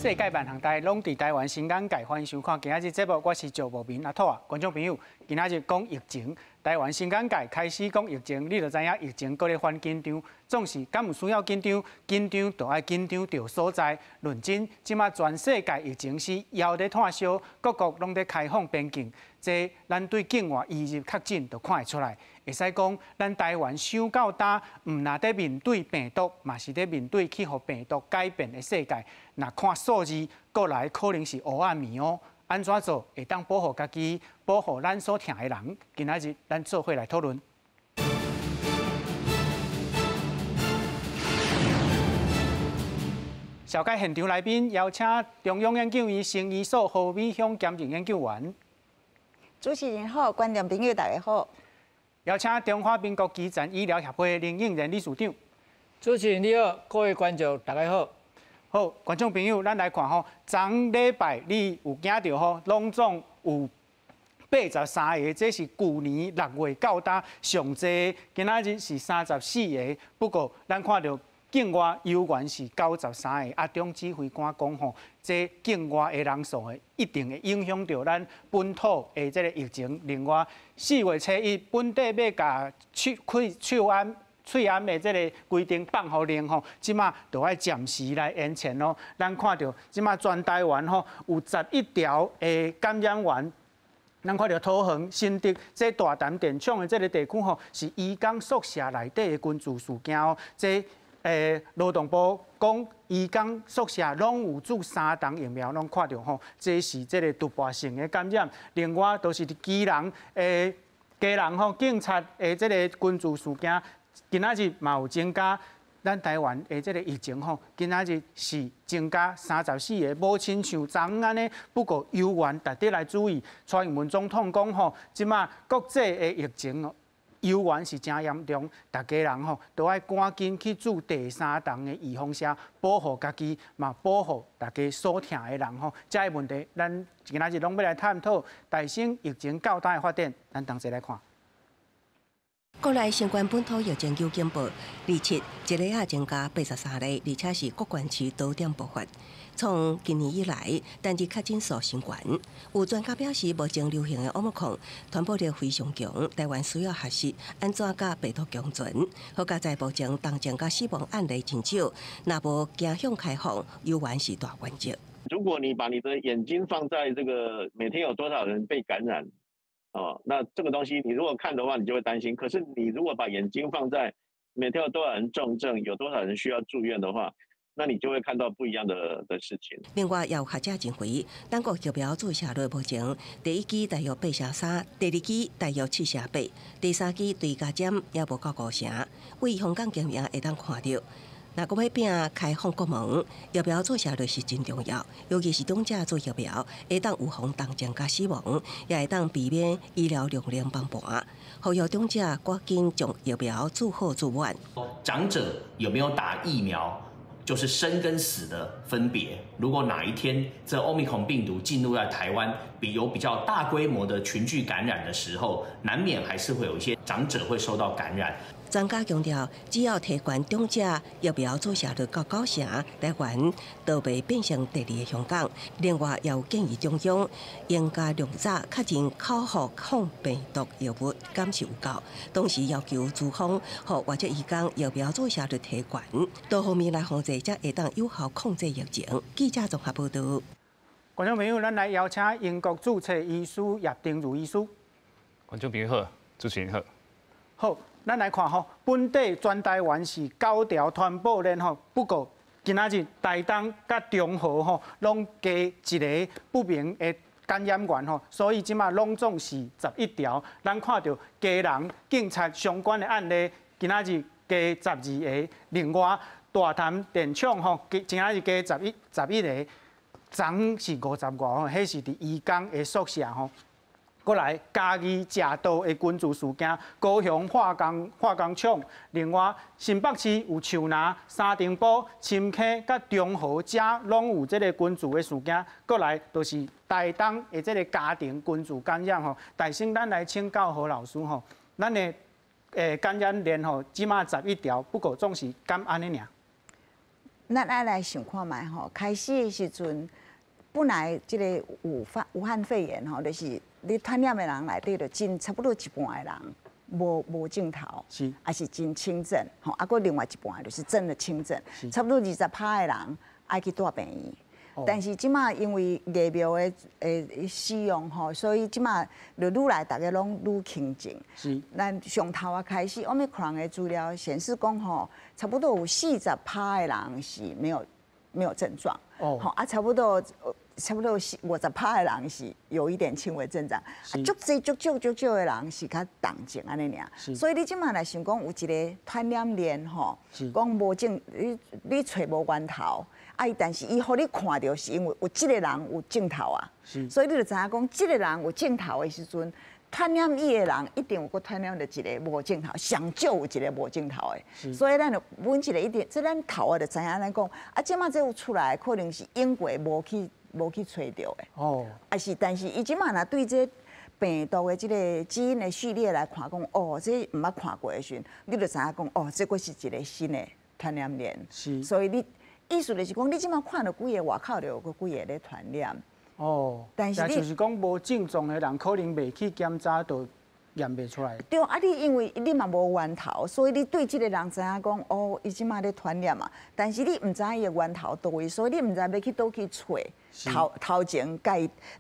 世界万行台拢伫台湾新港界，欢迎收看今仔日节目，我是赵无明阿土啊，观众朋友，今仔日讲疫情，台湾新港界开始讲疫情，你就知影疫情搁咧翻紧张，总是敢有需要紧张？紧张就爱紧张着所在。论真，即马全世界疫情是遥咧炭烧，各国拢咧开放边境，这咱对境外移入确诊就看会出来。会使讲，咱台湾想到大，唔那在面对病毒，嘛是在面对去互病毒改变的世界。若看数字，过来可能是黑暗面哦。安怎做会当保护家己，保护咱所疼的人？今仔日咱做伙来讨论。小介现场来宾邀请中央研究院生医所何美香检验研究员。主持人好，观众朋友大家好。邀请中华民国基层医疗协会林应仁理事长。主持人你好，各位观众大家好。好，观众朋友，咱来看吼，昨礼拜你有惊到吼，拢总有83个，这是去年6月到达上济，今仔日是34个。不过咱看到境外游园是93个，中指挥官讲吼，这境外的人数一定会影响到咱本土的这个疫情。另外，4月初1本地要甲喙癌的这个规定放互令吼，即马就要暂时来延前咯。咱看到即马全台湾吼有11条的感染源。咱看到桃园、新竹这大潭电厂的这个地区吼，是移工宿舍内底的群聚事件哦。这劳动部讲，移工宿舍拢有注3档疫苗，拢看到吼，这是这个突破性的感染。另外，都是基人吼，警察的这个群聚事件，今仔日嘛有增加。咱台湾的这个疫情吼，今仔日是增加34个，无亲像昨安尼。不过游园特地来注意，蔡英文总统讲吼，即马国际的疫情哦，游园是真严重，大家人吼都要赶紧去注第3档的预防针，保护家己，嘛保护大家所疼的人吼。这个问题，咱今仔日拢要来探讨大省疫情到底的发展，咱同齐来看。国内新冠本土疫情有警报，27一日啊增加83例，而且是各县市多点爆发。从今年以来，单日确诊数升悬。有专家表示，目前流行的 Omicron 传播力非常强，台湾需要学习安怎甲病毒共存。好加在目前重症甲死亡案例真少，若无走向开放，游园是大关键。如果你把你的眼睛放在这个每天有多少人被感染。哦，那这个东西你如果看的话，你就会担心。可是你如果把眼睛放在每天有多少人重症，有多少人需要住院的话，那你就会看到不一样的事情。另外，也有学者认为，咱国疫苗注射率目前第一期大约8%，第二期大约7%8%，第3期追加针也无到5%。为香港经验会当看到。若讲要拼开放国门，疫苗注射率是真重要，尤其是长者做疫苗，会当预防重症加死亡，也会当避免医疗量能崩盘。呼吁长者赶紧将疫苗做好做满。长者有没有打疫苗，就是生跟死的分别。如果哪一天这Omicron病毒进入在台湾，有比较大规模的群聚感染的时候，难免还是会有一些长者会受到感染。专家强调，只要提悬长者疫苗注射率到90%，台湾都袂变成第2个香港。另外，也有建议中央应加量早确诊口服抗病毒药物，敢是有够。同时要求资方或或者移工疫苗注射率提悬，多方面来防治，才会当有效控制疫情。记者综合报道。观众朋友，咱来邀请英国注册医师叶定如医师。观众朋友好，主持人好。好。咱来看吼，本地全台湾是9条传播链吼，不过今仔日台东甲中和吼，拢加一个不明的感染源吼，所以即马拢总是11条。咱看到家人、警察相关的案例，今仔日加12个。另外，大潭电厂吼，今仔日加11个，昨是50外吼，迄是伫移工的宿舍吼。过来，嘉义食刀的群聚事件，高雄化工厂，另外新北市有树林、沙丁埔、深溪、甲中和遮拢有这个群聚的事件。过来就是台东的这个家庭群聚感染吼。大先咱来请教何老师吼，咱的感染链吼，即马11条，不过总是敢安尼尔。咱爱来想看卖吼，开始的时阵，本来即个武汉肺炎吼，就是你传染的人内底就真差不多一半的人无症头，是，还是真轻症，吼，啊，搁另外一半就是真的轻症，差不多20%的人爱去住病院。但是即马因为疫苗的使用吼，所以即马就愈来大家拢愈轻症。是，咱上头啊开始，Omicron 的资料显示讲吼，差不多有40%的人是没有症状。哦，好啊，差不多50%的人是有一点轻微症状，啊，足少的人是较重症安尼尔。所以你即马来想讲有一个传染链吼，讲无症，你找无源头。但是伊互你看到，是因为有即个人有症头啊，所以你就知影讲，即个人有症头的时阵，传染伊的人一定有个传染着一个无症头，上少有一个无症头的，所以咱就稳一个一定，即咱头啊就知影咱讲，啊，即马这有出来，可能是英国无去找着的，哦，但是伊即马若对这病毒的即个基因的序列来看讲，哦，这毋捌看过的时，你就知影讲，哦，这个是一个新的传染链，所以你。意思就是讲，你即马看到几个外口就有个几个咧传染。哦，但是就是讲无症状的人，可能未去检查，就验袂出来。对啊，你因为你嘛无源头，所以你对即个人知影讲，哦，伊即马咧传染嘛。但是你毋知伊的源头倒位，所以你毋知要去倒去找头前甲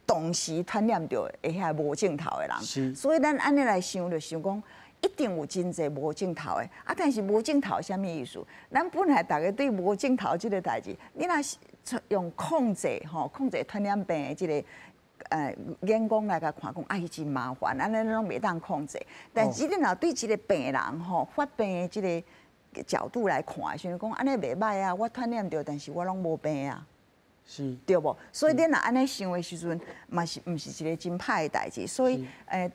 同时传染着的遐无症头的人。所以咱安尼来想，就想讲。一定有真侪无症头的，啊！但是无症头啥物意思？咱本来大家对无症头即个代志，你若是用控制传染病的即个眼光来甲看讲，伊真麻烦，安尼拢袂当控制。但是你若对即个病人发病的即个角度来看，想讲安尼袂歹啊，我传染着，但是我拢无病啊。是，对不？所以你若安尼想的时阵，嘛是毋是一个真歹的代志？所以，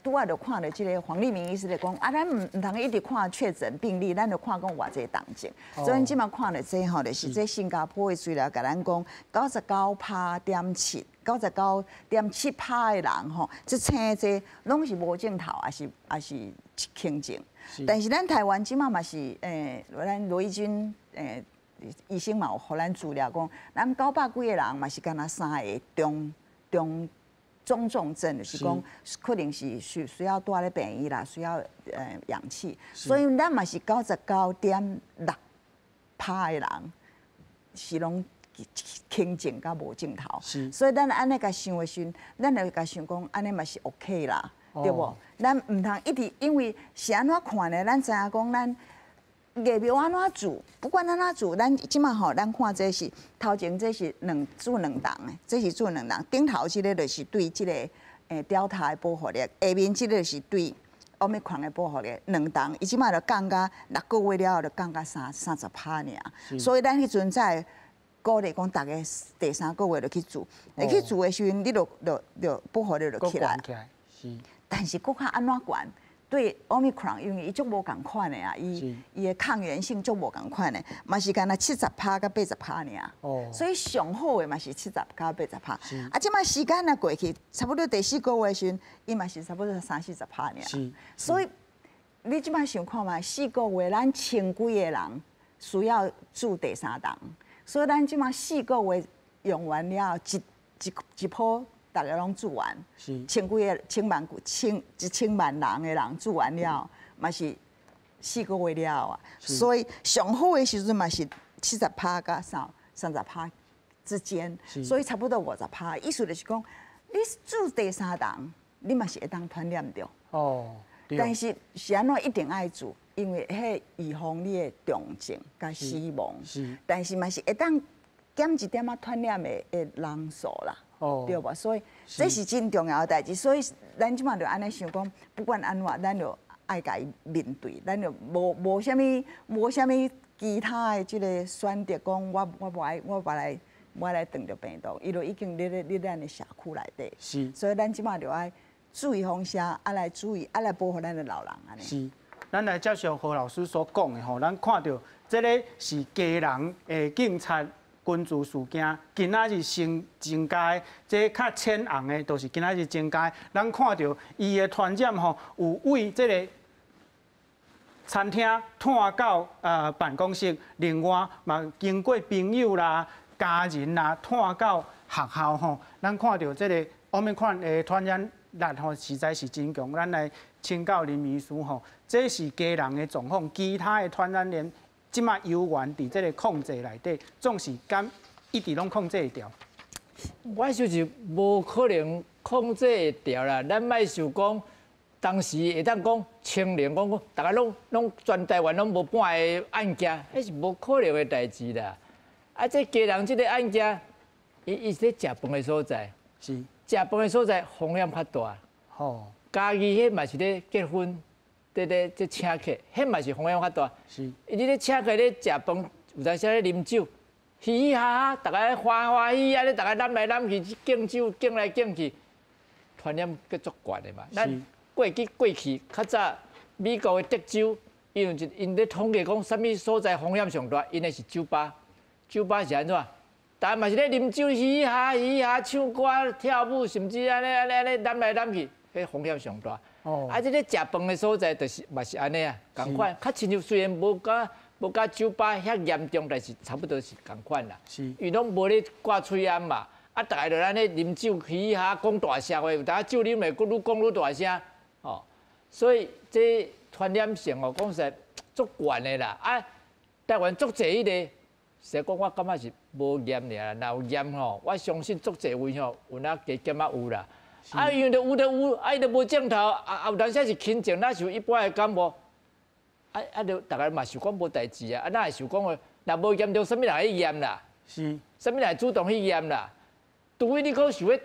拄仔就看到即个黄立明医师咧讲，啊，咱毋通一直看确诊病例，咱就看讲偌济重症。所以咱即马看到这吼，就是这新加坡的资料，甲咱讲99.7%的人吼，即青这拢是无症头，也是轻症。但是咱台湾即马嘛是咱罗义军医生嘛有互咱资料讲，咱900几个人嘛是敢若3个中重症，就是讲可能是需要住咧病院啦，需要氧气，所以咱嘛是99.6%的人是拢轻症甲无症头，所以咱安尼甲想的时，咱就甲想讲安尼嘛是 OK 啦，对无？咱毋通一直因为是安怎看呢？咱知影讲咱。疫苗安怎做？不管安怎做，咱即马吼，咱看这是头前这是做两档的，这是做两档。顶头这个就是对这个Delta 的保护力，下面这个是对Omicron的保护力，两档。伊即马就降到6个月了后，就降到30%尔。所以咱迄阵在鼓励讲，大家第3个月就去做。你去做的时阵，你就保护力就起来。但是搁较安怎管？对 Omicron， 因为伊足无共款的啊，伊的抗原性足无共款的，嘛是干那70%到80%尔。哦。所以上好的嘛是70%到80%。啊，即马时间若过去，差不多第4个月时，伊嘛是差不多30-40%尔。是。所以你即马想看嘛，4个月咱千几个人需要住第3档，所以咱即马4个月用完了，一波。大家拢住完，千万人的人住完了，嘛是4个月了啊。所以上好的时阵嘛是70%到30%之间，所以差不多50%。意思就是讲，你住第3档，你嘛是会当传染着。哦。但是安怎一定爱住，因为迄预防你的重症甲死亡。是。但是嘛是会当减一点仔传染的人数啦。对吧？所以这是真重要的代志。所以咱即马就安尼想讲，不管安怎，咱就爱甲伊面对，咱就无啥物其他的即个选择讲，我来挡着病毒，伊就已经伫咱的社区内底。是。所以咱即马就爱注意风险，来注意，来保护咱的老人安尼。是。咱来接受何老师所讲的吼，咱看到这个是家人的警察。军事事件，今仔日增加，这较浅红的，都是今仔日增加。咱看到伊的传染吼，有为这个餐厅拖到办公室，另外嘛经过朋友啦、家人啦拖到学校吼，咱看到这个Omicron的传染力吼实在是真强，咱来请教林医师吼，这是家人的状况，其他的传染源即马有源伫这个控制内底，总是敢一直拢控制会掉。我就是无可能控制会掉啦，咱莫想讲。当时会当讲清零，讲大家拢全台湾拢无半个案件，迄是无可能的代志啦。啊，这家人这个案件，伊是咧食饭的所在，是食饭的所在风险较大。吼，家己迄嘛是咧结婚，咧请客，迄嘛是风险较大。是，你咧请客咧食饭，有当时咧啉酒，嘻嘻哈哈，大家欢欢喜喜，咧大家揽来揽去，敬酒敬来敬去，传染个足悬的嘛。过去较早，美国的德州，因咧统计讲，啥物所在风险上大？因的是酒吧，酒吧是安怎？大家嘛是咧啉酒，嘻嘻哈哈，唱歌、跳舞，甚至安尼揽来揽去，迄风险上大。哦。啊，这咧食饭的所在，就是嘛是安尼啊，共款。较亲像虽然无甲酒吧遐严重，但是差不多是共款啦。是。伊拢无咧挂喙烟嘛，啊，大家就安尼啉酒，嘻嘻哈哈，讲大声话，有当酒啉的，愈讲愈大声。哦，所以这传染性哦，讲实在足悬的啦。啊，台湾足侪迄个，实在讲我感觉是无严尔啦。若有严吼，我相信足侪位吼有哪加减啊有啦。啊，因为有，啊伊都无症头，啊有当时是轻症，那像一般的感冒，就大家嘛想讲无代志啊。啊，那会想讲的，若无严重，啥物人去验啦？是，啥物人主动去验啦？除非你讲想咧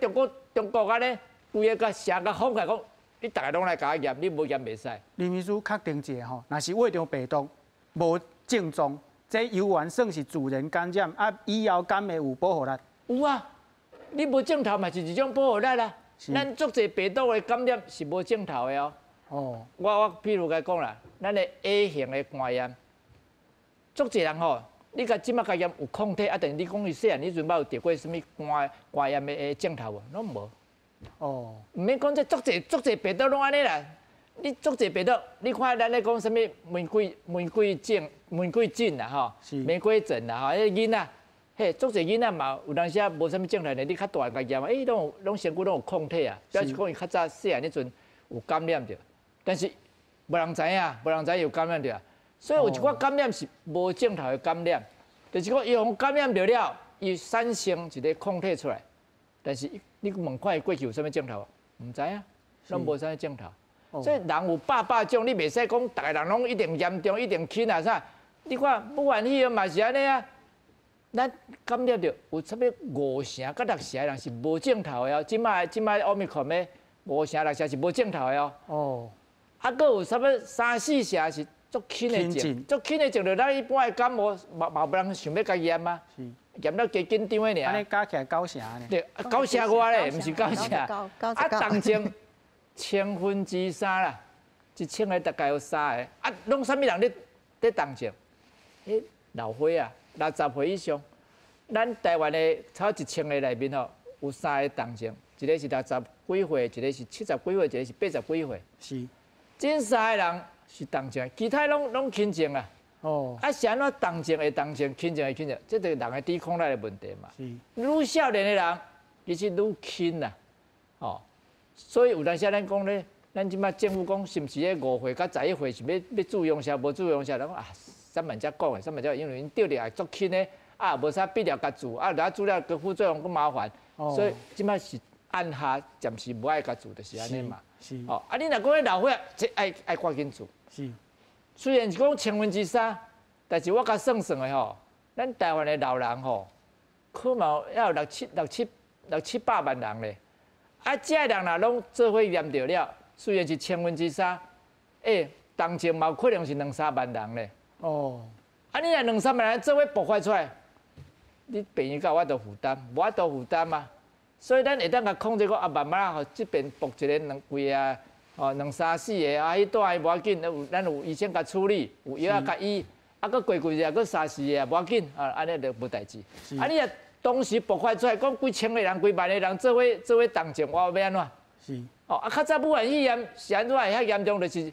中国安尼，规个甲社甲放开讲。你大家拢来甲我验，你无验袂使。林医师确定一下吼，若是胃肠病毒无症状，这有源算是自然感染，啊以后敢会有保护力？有啊，你无症头嘛是一种保护力啦。咱足侪病毒的感染是无症头的哦。哦。我譬如甲讲啦，咱的 A 型的肝炎，足侪人吼，你甲即马肝炎有抗体，啊，但是你讲伊细汉你阵捌有得过什物肝炎的症头无？拢无。哦，唔免讲这足侪病毒拢安尼啦。你足侪病毒，你看咱咧讲什物玫瑰疹啦吼，玫瑰疹啦吼，迄囡仔，嘿，足侪囡仔嘛，有当时啊无啥物症状咧，你较大个验，拢身躯拢有抗体啊，表示讲伊较早细汉迄阵有感染着，但是无人知影有感染着，所以有一寡感染是无症头的感染，就是讲伊互感染着了，伊产生一个抗体出来，但是。你问看伊过去有啥物症头？唔知啊，拢无啥物症头。所以人有百种，你袂使讲，逐个人拢一定严重，一定轻啊啥？你看武汉肺炎嘛是安尼啊，咱感染着有差不多5成到6成的人是无症头的哦。即摆Omicron的5成6成是无症头的哦。哦。啊，佫有差不多3、4成是足轻的症，足轻的症就咱一般的感冒，嘛无人想要甲验啊。验到加紧张的尔，安尼加起来9成呢？对，9成外咧，毋是9成。啊，重症3%啦，1000个大概有3个。啊，拢啥物人咧重症？老岁啊，60岁以上。咱台湾的超1000个内面吼，有3个重症，一个是60几岁，一个是70几岁，一个是80几岁。是。这3个人是重症，其他拢轻症啊。哦，啊是安怎重症会重症，轻症会轻症，这就是人的抵抗力的问题嘛。是。愈少年的人，其实愈轻啦。哦，所以有当时咱讲咧，咱即摆政府讲是毋是咧5岁到11岁是要注用啥，无注用啥，人讲啊，3万才讲的，3万才因为因钓着也足轻的，啊无啥必要甲注，啊然后注了个副作用更麻烦，所以即摆是按下暂时无爱甲注，就是安尼嘛。是。哦，啊你若讲咧老岁，这爱赶紧注。是。虽然是讲3%，但是我甲算算的吼，咱台湾的老人吼，可能要有6、7百万人咧。啊，这人若拢做伙验着了，虽然是3%，重症嘛有可能是2、3万人咧。哦。啊，你若2、3万人做伙爆发出来，你病院甲我都负担，无法度负担嘛。所以咱会当甲控制讲啊，慢慢吼这边爆一个2位啊。哦，2、3、4个啊，伊带无要紧，咱有医生甲处理，有药仔甲医，啊，搁过几日，搁3、4个无要紧，啊，安尼就无代志。啊，你若当时爆发出来，讲几千个人、几万个人做伙重症，我要安怎？是。哦，啊，较早武汉肺炎是安怎会遐严重？就是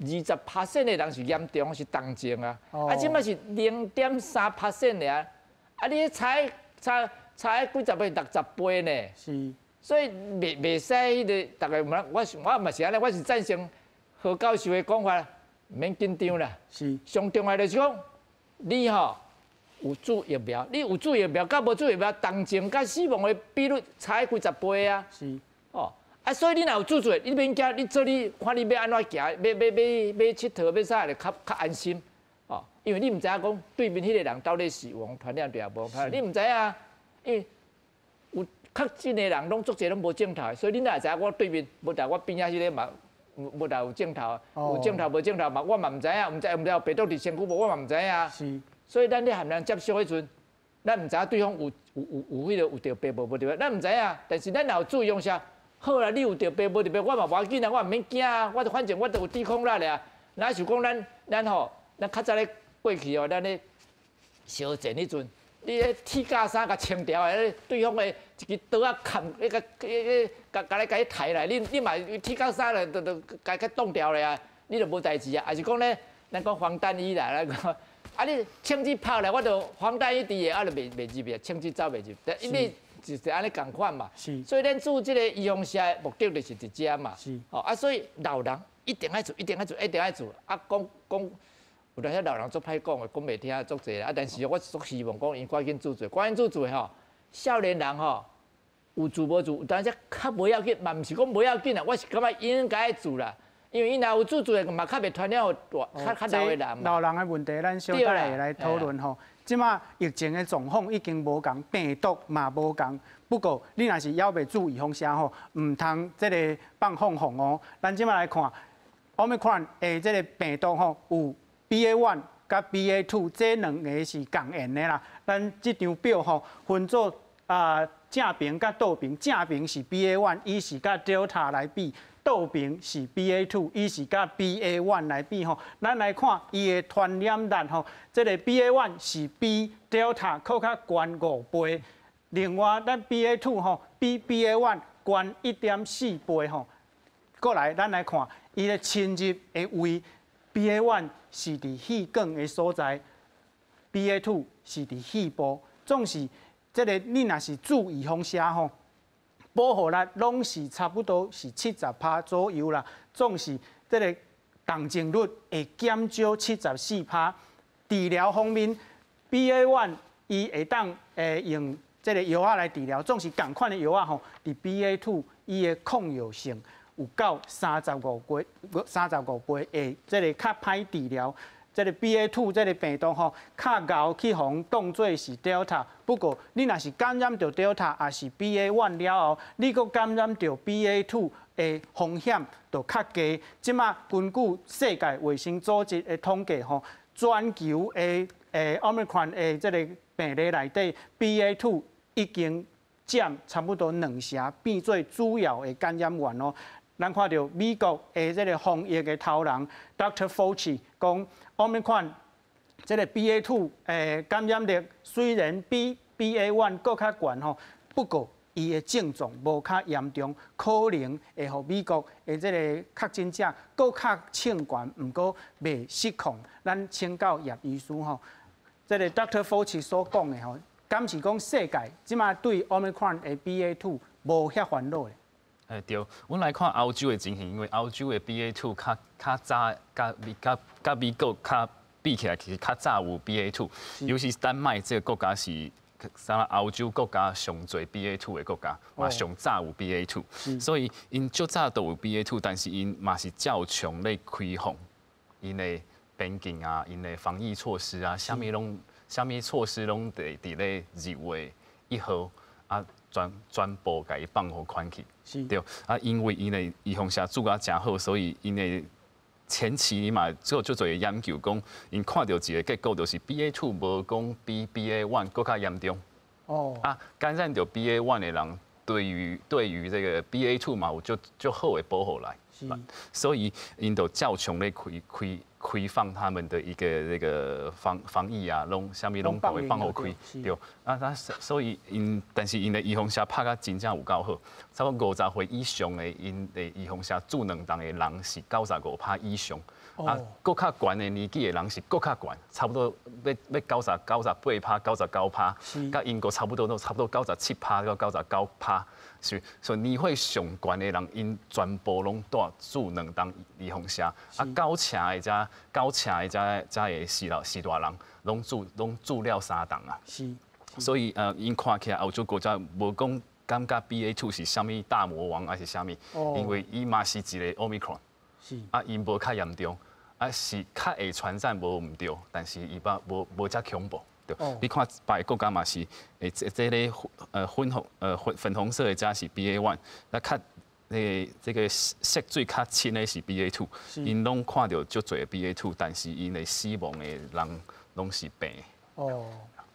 20%的人是严重是重症啊，啊，即摆是0.3%尔，啊，你差几十倍、60倍呢？是，所以袂使迄个，大家我嘛是安尼，我是赞成何教授的讲法，唔免紧张啦。是，上重要就是讲，你吼有注疫苗，你有注疫苗，甲无注疫苗，重症甲死亡的比率差几十倍啊。是，哦，啊，所以你若有注做，你免惊，你做你看你要安怎行，要佚佗，要啥就较安心。哦，因为你唔知影讲对面迄个人到底是有传染对也无传染，你唔知影，因为有确诊的人拢足侪拢无症头，所以你若知影我对面，无但我边仔迄个嘛。无但有镜头，有镜头无镜头嘛，我嘛唔知影，唔知有病毒伫身躯无，我嘛唔知影。是，所以咱咧含人接触迄阵，咱唔知影对方有迄个有得病无得病，咱唔知影。但是咱若有注意用下，好啦，你有得病无得病，我嘛无要紧啊，我唔免惊啊，我反正我都有抵抗力啊。哪想讲咱吼，咱较早咧过去哦，咱咧小战迄阵。你迄铁架衫甲穿掉的，对方的一支刀啊砍，甲你抬来，你嘛铁架衫了，就甲冻掉了啊，你就无代志啊。还是讲咧，咱讲防弹衣啦，咱讲啊，你枪支炮来，我就防弹衣伫个，啊就袂入啊，枪支走袂入，因为就是安尼共款嘛。是。所以咱做这个医用社的目的就是一只嘛。是。哦啊，所以老人一定爱做，一定爱做，一定爱做。啊，讲。有当些老人足歹讲的，讲袂听足济啦。啊，但是我足希望讲，因赶紧做吼。少年人吼，有做无做，有当些较无要紧，嘛毋是讲无要紧啦。我是感觉应该做啦，因为伊若有做的，嘛较袂传染较老的人嘛。老人的问题，咱小等下会来讨论吼。即马疫情的状况已经无共，病毒嘛无共。不过你若是要袂注预防啥吼，唔通即个放放风哦。咱即马来看，Omicron 的即个病毒吼有。BA.1 甲 BA.2 这两个是共源的啦。咱这张表吼分做正边甲倒边，正边是 BA.1， 伊是甲 Delta 来比；倒边是 BA.2， 伊是甲 BA.1 来比吼。咱来看伊的传染力吼，这个 BA.1 是比 Delta 搁较悬5倍，另外咱 BA.2 吼比 BA.1 悬1.4倍吼。过来，咱来看伊的侵入的位 ，BA.1 是伫气管的所在 ，BA.2 是伫肺部，总是这个你若是注预防射吼，保护力拢是差不多是70%左右啦，总是这个重症率会减少74%。治疗方面 ，BA.1 伊会当用这个药仔来治疗，总是同款的药仔吼，伫 BA.2 伊的抗药性。有到35倍，会即个较歹治疗。即个 BA.2 即个病毒吼，较熬去互当作是 Delta。不过你若是感染到 Delta， 也是 BA.1 了后，你阁感染到 BA.2 的风险就较低。即马根据世界卫生组织的统计吼，全球的Omicron 的即个病例内底 ，BA.2 已经占差不多2成，变做主要的感染源哦。咱看到美国的这个防疫的头人 Dr. Fauci 讲 ，Omicron 这个 BA.2 感染力虽然比 BA.1 更较悬吼，不过伊的症状无较严重，可能会互美国的这个确诊者更较清悬，毋过未失控。咱请教叶医师吼，这个 Dr. Fauci 所讲的吼，敢是讲世界即马对 Omicron 的 BA.2 无遐烦恼咧？对，阮来看欧洲的情形，因为欧洲的 BA.2 较早，甲美国较比起来，其实较早有 BA.2，尤其是丹麦这个国家是啥欧洲国家上侪 BA.2 的国家，嘛上早有 BA.2，所以因足早都有 BA.2，但是因嘛是照常咧开放因的边境啊，因的防疫措施啊，啥物措施拢伫咧2月1号啊。全部甲伊放互宽去，对啊，因为因的预防射做啊真好，所以因的前期嘛做足侪研究，讲因看到一个结果，就是 BA.2 无讲比 BA.1 更较严重。哦。啊，感染到 BA.1 的人对于这个 BA.2 嘛，我就好的保护来，所以因都较强咧开放他们的一个这个防疫啊，下面拢会放好开，对。所以但是因的预防针拍甲真正有够好，差不多50岁以上的因的预防针注两档的人是95%以上。搁较悬的年纪的人是搁较悬，差不多要98%、99%，甲英国差不多97%到99%，所以年岁上悬的人，因全部拢带注两档预防针，较车的才会是大人，拢注了3档啊。所以因看起来欧洲国家无讲感觉 BA.2 是啥物大魔王还是啥物，因为伊嘛是一个 Omicron。因无较严重，是较会传染无毋对，但是伊无遮恐怖，对。你看别个国家嘛是，这个粉红色的遮是 BA.1，那较这个色水较深的是 BA.2，因拢看到足侪 BA.2，但是因的死亡的人拢是病。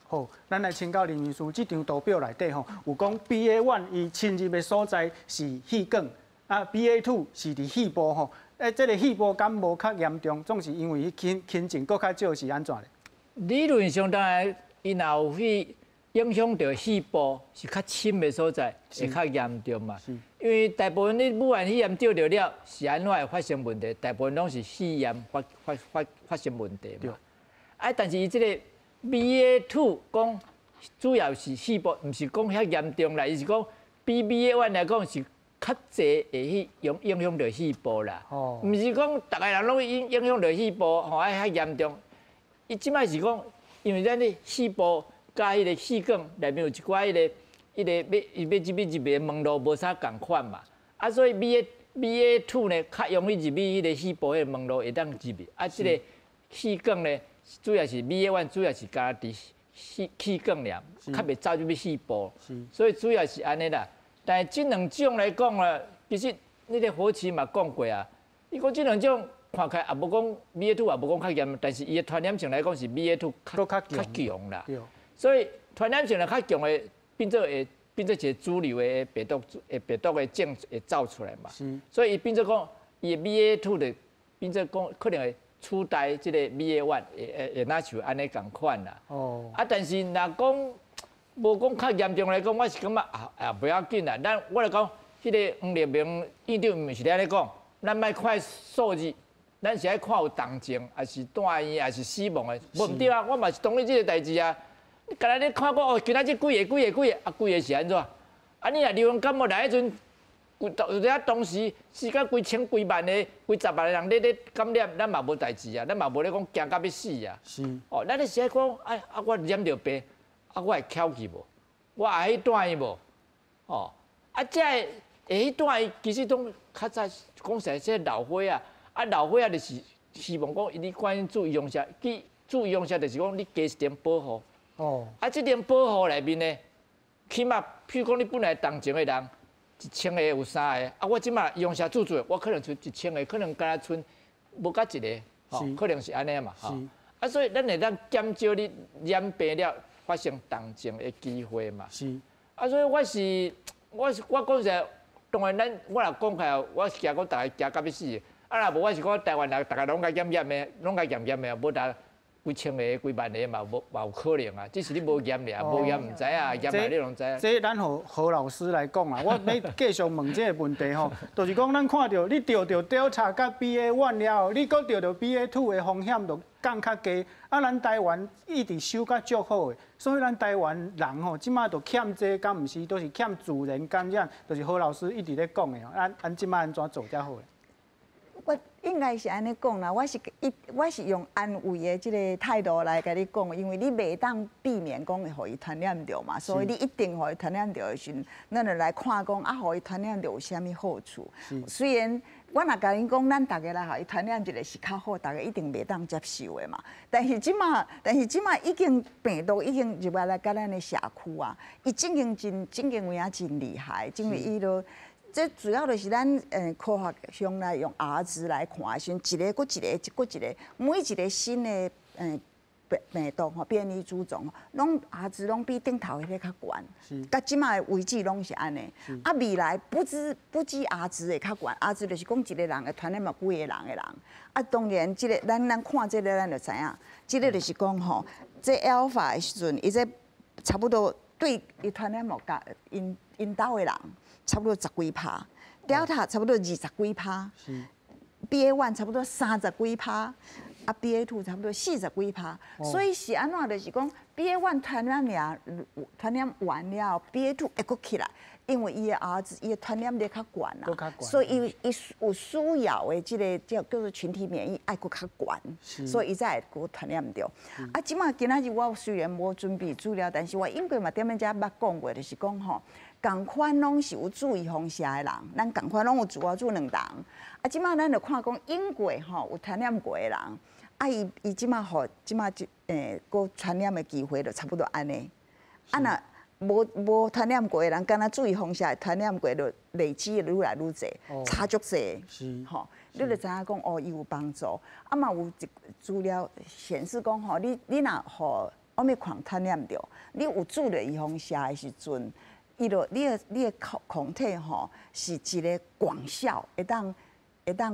好，咱来请教林医师，这张图表内底吼有讲 BA.1 伊侵入的所在是气管，BA.2 是伫肺部吼。这个肺部感冒较严重，总是因为轻症搁较少，是安怎咧？理论上当然，伊若有去影响到肺部是较深的所在，会较严重嘛。因为大部分你武汉肺炎照着了，是安怎会发生问题？大部分拢是肺炎发生问题嘛。但是伊这个 BA.2 讲主要是肺部，毋是讲遐严重啦，伊是讲比 BA.1 来讲是。较济会去影响到肺部啦，毋是讲逐个人拢影响到肺部，较严重。伊即摆是讲，因为咱的肺部甲迄个气管内面有一寡迄个要入门路无啥共款嘛，所以 BA.2 呢较容易入去迄个肺部迄个门路会当入去，即个气管呢主要是 BA.1 主要是加伫气管尔，较袂走入去肺部，所以主要是安尼啦。但是这两种来讲啊，其实那个火奇嘛讲过啊，伊讲这两种看起来也无讲 BA.2 也无讲较严，但是伊的传染性来讲是 BA.2 较强啦。所以传染性较强的，变做一个主流的病毒的症会走出来嘛。所以变做讲，伊的 BA.2 的变做讲可能会取代这个 BA.1，会那像安尼共款啦。但是若讲无讲较严重来讲，我是感觉不要紧啦。我来讲，迄个黄立明院长毋是咧讲，咱莫看数字，咱是爱看有重症，还是住院，还是死亡的，无毋对啊。我嘛是同意这个代志啊。你今日你看过今仔这几个是安怎？你若流行感冒来迄阵，有遐当时死到几千几万的、几十万的人咧感染，咱嘛无代志啊，咱嘛无咧讲惊到要死啊。咱咧是爱讲，我染着病。我会翘去无？我会去住院无？这会去住院，其实拢较早讲实在，这老伙仔老伙仔就是希望讲，你关于注意用下，注意用下就是讲你加一点保护。这点保护内面呢，起码譬如讲你本来同情的人，1000个有3个，我即马用下注我可能剩1000个，可能敢若剩无甲一个，可能是安尼嘛。所以咱会当减少你染病了。发生重症的机会嘛，所以我讲实在，当然我若讲起来，我是惊讲大家惊到要死，若无我是讲台湾人，大家拢甲验的，拢甲验的，无达几千个、几万个嘛，无有可能啊，只是你无验俩，无验唔知啊，验来你拢知。这咱何老师来讲啊，我要继续问这个问题吼，就是讲咱看到你得Delta 甲 BA.1 了后，你搁得BA.2 的风险就降较低，咱台湾一直守甲足好的。所以咱台湾人吼，即马就欠这，敢毋是都是欠自然感染，就是何老师一直咧讲的吼。咱即马安怎做才好咧？我应该是安尼讲啦，我是用安慰的即个态度来甲你讲，因为你袂当避免讲会互伊传染着嘛，所以你一定互伊传染着的时阵，咱就来看讲互伊传染着有啥物好处。虽然我若甲恁讲，咱大家来互伊传染一个是较好，大家一定袂当接受的嘛。但是即马已经病毒已经入来甲咱的社区啊，伊真有影真厉害，因为伊都。这主要就是咱科学上来用 R 值来看的时阵，一个，每一个新的病毒吼变异株种，拢牙齿拢比顶头迄个较悬，是，甲即卖位置拢是安尼。啊，未来不止牙齿会较悬，牙齿就是讲一个人会传染嘛几个人的人。啊，当然即个咱看即个咱就知影，即个就是讲吼，这 Alpha 的时阵，伊这差不多对伊传染某甲因兜的人差不多10几%。Delta 差不多20几%， BA1 差不多30几%，啊 BA2 差不多40几%，所以是安怎就是讲 BA1 传染完了 ，BA2 会阁起来，因为伊的儿子伊的传染力较悬啦，所以伊有需要的即个叫做群体免疫爱阁较悬，所以伊才会阁传染着。啊，即马今仔日我虽然无准备资料，但是我应该嘛踮咧遮捌讲过，就是讲吼。共款拢是有注意风险的人，咱共款拢有自我注2人。啊，即马咱就看讲英国吼有传染过的人，啊伊即马吼即马个传染的机会就差不多安尼。啊若无传染过的人，敢若注意风险传染过就累积愈来愈济，差足济。是吼，你就知影讲哦，伊有帮助。啊嘛有资料显示讲吼，你若互奥密克戎传染着，你有注意预防下的时阵。你的抗体吼是一个广效，会当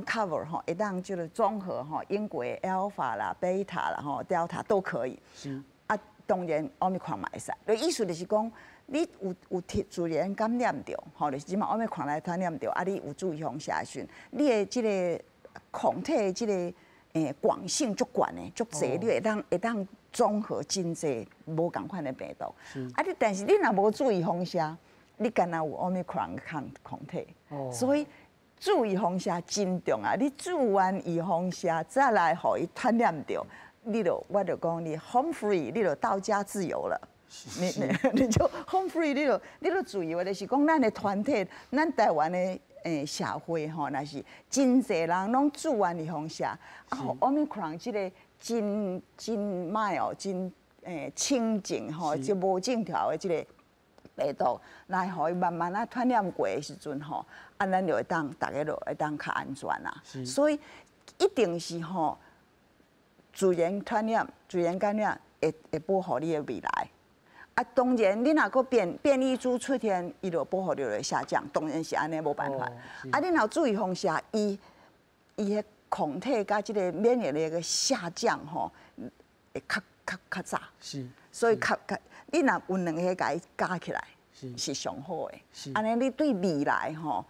cover 吼，会当就是综合吼，英国 Alpha 啦、Beta 啦吼、Delta 都可以。是。啊，当然 Omicron 嘛会使。就意思就是讲，你有自然感染着，吼，就是即马 Omicron 来传染着，啊，你有注意防下旬，你的即个抗体的即个广性足悬的，足济，你会当。综合真济无共款的病毒，啊！但是你若无注意风险，你敢若有 Omicron 抗体，所以注意风险真重啊！你做完预防下，再来互伊传染着，我就讲你 home free， 你就到家自由了。你就 home free， 你就自由，就是讲咱的团体，咱台湾的社会吼，若是真济人拢做完预防下，啊，Omicron 即个。真歹哦，真清净吼，即无正条的即个病毒，来互伊慢慢啊传染过的时阵吼，啊，咱就会当大家就会当较安全啦。所以一定是吼，自然传染、自然感染会保护你的未来。啊，当然你若个变异株出现，伊就保护力就下降，当然是安尼无办法。啊，你若注意风险，伊的抗体甲即个免疫力个下降吼，会较早。是。所以你若有2个甲伊加起来，是上好的。是。安尼你对未来吼，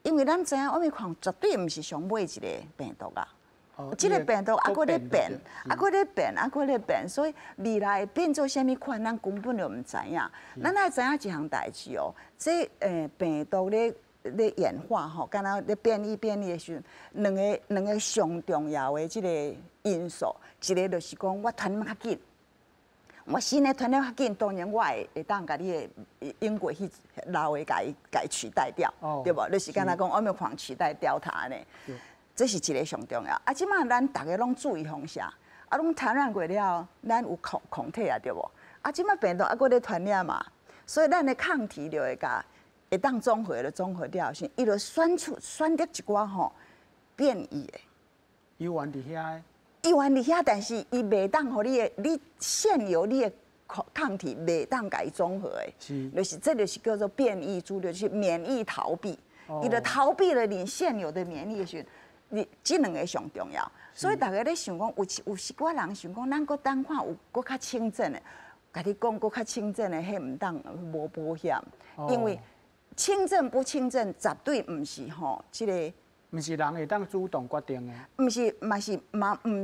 因为咱知影奥密克戎绝对毋是上尾一个病毒啊。即个病毒还佫咧变，还佫咧变，还佫咧变，所以未来变做啥物款，咱根本就毋知影。咱爱知影一项代志哦，这病毒咧演化吼，敢若咧变异的时阵，两个上重要的即个因素，一个就是讲我传染较紧，我新的传染较紧，当然我会当甲你的英国迄老的甲伊取代掉，对无？就是敢若讲奥密克戎取代Delta安尼。这是一个上重要。啊，即马咱大家拢注意风险，啊，拢传染过了，咱有抗体啊，对无？啊，即马病毒还佫咧传染嘛，所以咱的抗体就会当综合掉先，伊就选择一寡吼变异的。伊原伫遐。伊原伫遐，但是伊袂当互你现有你的抗体袂当甲伊综合的。是。这就是叫做变异株，就是免疫逃避。伊就逃避了你现有的免疫时。你这2个上重要，所以大家咧想讲，有一寡人想讲，咱搁等看有搁较清正的，甲你讲搁较清正的，迄毋当无保险，因为清正不清正，绝对毋是吼，即个毋是人会当主动决定的，毋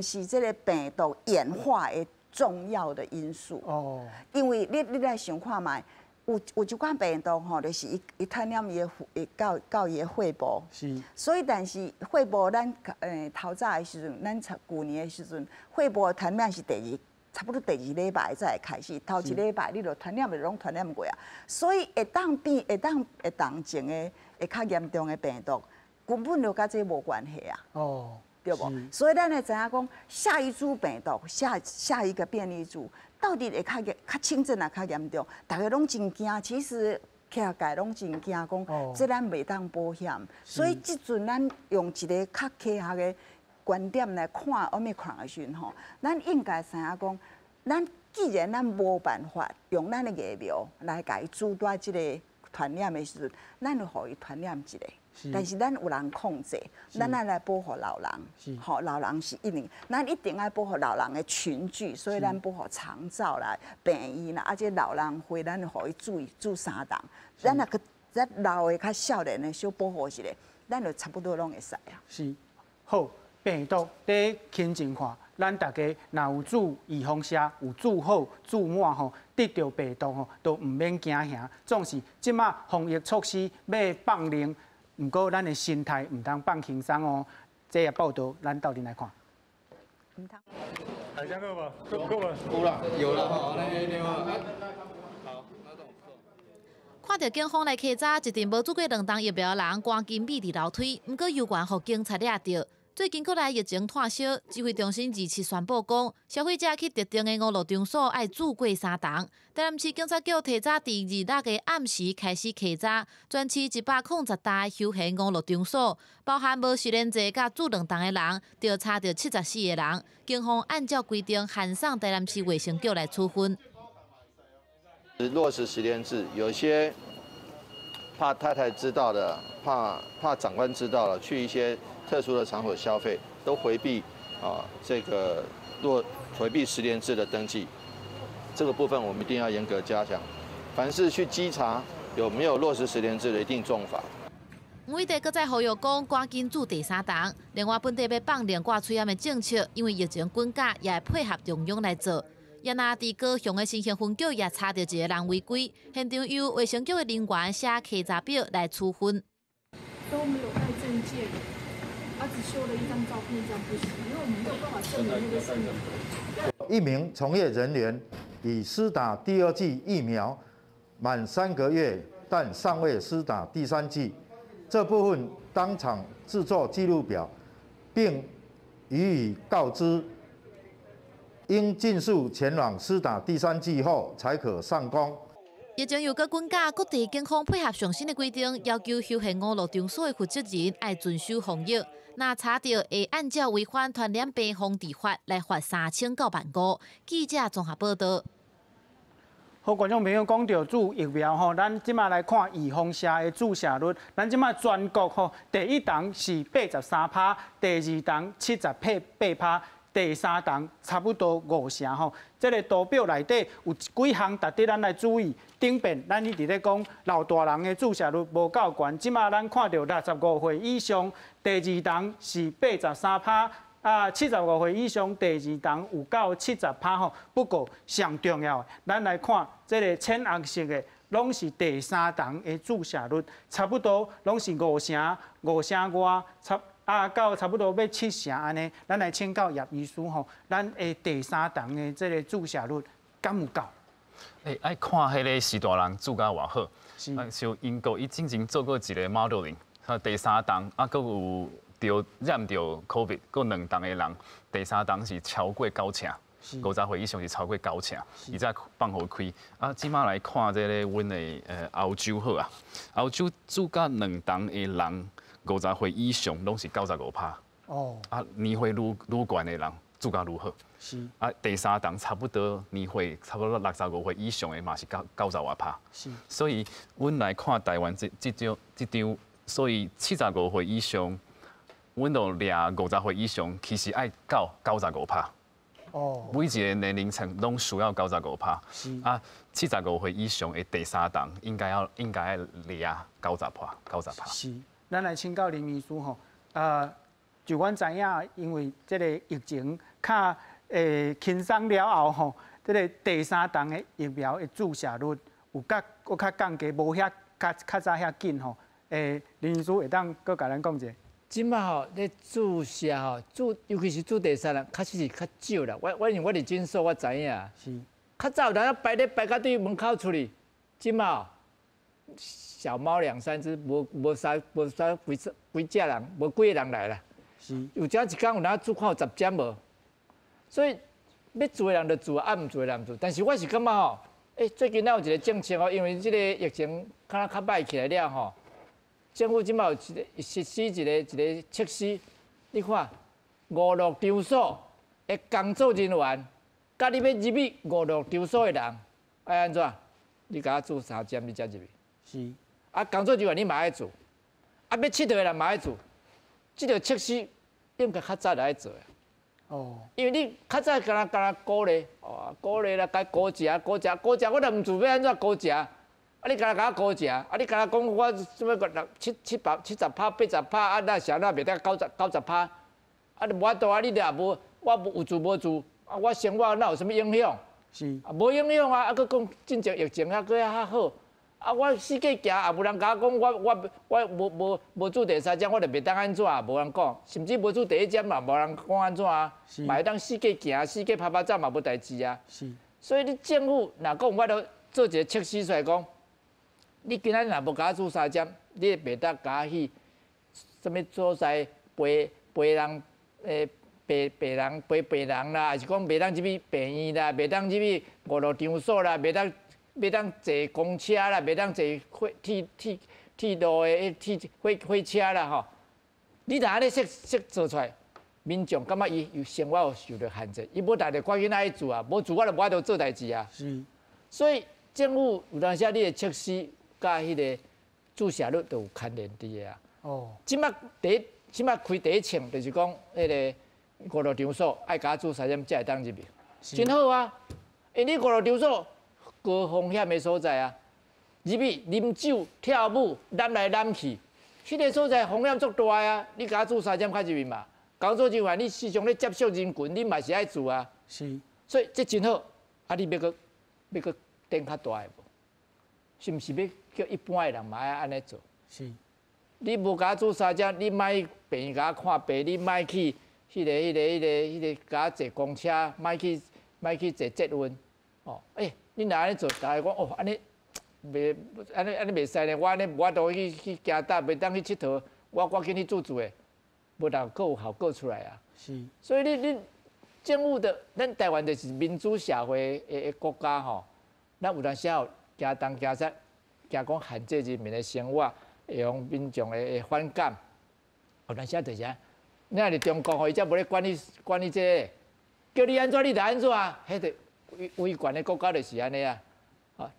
是这个病毒演化的重要的因素。因为你来想看觅。有一款病毒吼，就是伊传染到伊的肺部，是。所以，但是肺部咱头早的时阵，咱去年的时阵，肺部的传染是差不多第2礼拜才会开始，头1礼拜你就传染就拢传染过啊。所以会当前的会较严重的病毒，根本就甲这无关系啊。对不？所以咱会知影讲，下一株病毒，下一个变异株。到底会较轻症啊，较严重？大家拢真惊，其实科学界拢真惊，讲这咱袂当保险。所以即阵咱用一个较科学的观点来看Omicron的时阵吼，咱应该知影讲，咱既然咱无办法用咱的疫苗来甲伊阻断即个传染的时阵，咱就互伊传染一个。但是咱有人控制，咱爱来保护老人，吼，老人是一定，咱一定爱保护老人的群聚，所以咱保护长照啦、病医啦，且老人会咱就互伊住3档，咱若个咱老的较少年的小保护一下，咱就差不多拢会使啊。是，好，病毒在轻症化，咱大家若有注预防针，有注好注满吼，得到病毒吼，都唔免惊吓。总是即马防疫措施要放零。不过，咱的心态唔当放轻松哦。这个报道，咱到底来看。海鲜够吧？够了。有了哈，那个。好，看到警方来稽查，一阵无做过2档疫苗的人赶紧密伫楼梯，不过有关互警察抓到。最近国内疫情炭烧，指挥中心27宣布讲，消费者去特定的5路场所爱住过3档。台南市警察局提早伫26日暗时开始稽查，全市110大休闲5路场所，包含无实联制甲住2档的人，调查到74个人。警方按照规定函送台南市卫生局来处分。落实实联制，有些怕太太知道的，怕长官知道了，去一些特殊的场所消费，都回避回避实联制的登记，这个部分我们一定要严格加强。凡是去稽查有没有落实实联制的，一定重罚。吴伟德搁再呼吁讲，赶紧住第3档。另外，本地要放零挂吹烟的政策，因为疫情滚价，也会配合中央来做。也那伫高雄的新兴分局也查到一个人违规，现场由卫生局的人员写稽查表来处分。都没有带证件。只修了一张照片，这样不行，因为我们没有办法证明那个是你。1名从业人员已施打第2剂疫苗，满3个月，但尚未施打第3剂，这部分当场制作记录表，并予以告知，应尽速前往施打第3剂后才可上工。疫情又搁滚价，各地警方配合上新的规定，要求休闲5路场所的负责人爱遵守防疫。若查到会按照违反传染病防治法来罚3000到15000。记者综合报道。好，观众朋友讲到注疫苗吼，咱即马来看预防针的注射率，咱即马全国吼第1档是83%，第2档78%。第3档差不多50%吼，这个图表内底有几项值得咱来注意。顶边咱一直咧讲老大人的注射率无够悬，即马咱看到65岁以上，第2档是83%，啊75岁以上第2档有到70%吼。不过上重要的，咱来看这个浅红色的，拢是第3档的注射率，差不多拢是50%外到差不多要70%安尼，咱来请教叶医师吼，咱的第3档的这个注射率敢有够？爱看迄个时大人注甲偌好。像英国伊之前做过一个 modeling， 第3档佫有染到 COVID， 佫2档的人，第3档是超过9成，50岁以上是超过9成，伊才放互开。即马来看这个阮的欧洲好啊，欧洲注甲2档的人。50岁以上拢是95%。哦。年岁愈悬的人注甲愈好。是。第3档差不多年岁差不多65岁以上的嘛是90外%。是。所以，阮来看台湾这张，所以75岁以上，阮就抓50岁以上，其实爱到95%。哦。每一个年龄层拢需要95%。是。75岁以上的第3档应该要抓90%。是。咱来请教林医师吼，就阮知影，因为这个疫情较轻松了后吼，这个第3档的疫苗的注射率有较降低，无遐较早遐紧吼。林医师会当搁甲咱讲者？即马吼，咧注射吼，尤其是注第3档，确实是较少啦。因为我伫诊所，我知影。是。较早人排到对门口出去，即马。小猫2、3只，无啥几只人，无几个人来啦。是。有只一天有哪做看有10针无？所以要做的人就做，唔做的人做。但是我是感觉吼，最近有一个政策哦，因为这个疫情较歹起来了吼，政府即马有实施一个措施，你看56场所的工作人员，甲你要入去56场所的人，爱安怎？你甲我做3针，你才入去。是。啊，工作人员你嘛爱做，啊，要佚佗的人嘛爱做，这个测试应该较早就爱做啊。哦。因为你较早干那鼓励，哦，鼓励啦，该高食，我就唔做，要安怎高食？啊，你干那高食，啊，你干那讲我什么个70%、80%，啊，那啥那袂得90%，啊，无法度啊，你也无，我有做无做，啊，我生活哪有什么影响？是。啊，无影响啊，啊，佮讲进前疫情还较好。啊！我四界行，也无人甲我讲，我无做第3针，我就袂当安怎，无人讲，甚至无做第1针嘛，无人讲安怎啊？嘛会当四界行，四界拍照嘛，无代志啊。是。所以你政府若讲我都做一个测试出来讲，你今仔若无甲我做3针，你袂当甲我去什么所在陪人病人啦，还是讲袂当入去病院啦，袂当入去56场所啦，袂当坐公车啦，袂当坐铁路的火车啦吼。你若安尼说做出来，民众感觉伊生活有受到限制，伊无大着赶紧来做啊，无做我就无法度做代志啊。是。所以政府有当时你的测试甲迄个注射率都有牵连伫的啊。哦。即摆开第一枪，就是讲迄个56场所爱甲做3针才会当入去，真好啊！因你56场所。高风险的所在啊，入去啉酒、跳舞、揽来揽去，迄个所在风险足大啊！你甲我做3针较入去嘛？工作人员你时常咧接触人群，你嘛是爱做啊。是。所以这真好，啊！你要搁顶较大的无？是毋是要叫一般的人嘛爱安尼做？是。你无甲我做3针，你莫病院甲我看病，你莫去迄个甲我坐公车，莫去坐捷运，哦，你若安尼做，大家讲哦，安尼袂使呢。我安尼无法度去行搭，袂当去佚佗。我赶紧去做的，无人够有效果出来啊。是。所以你政府的，咱台湾就是民主社会的国家吼，咱有当时候行东行西，行讲限制人民的生活，会让民众的反感。有当时候就是啊，你若是中国吼，伊才无咧管你这个，叫你安怎你就安怎啊，迄个。威权的国家就是安尼啊，啊，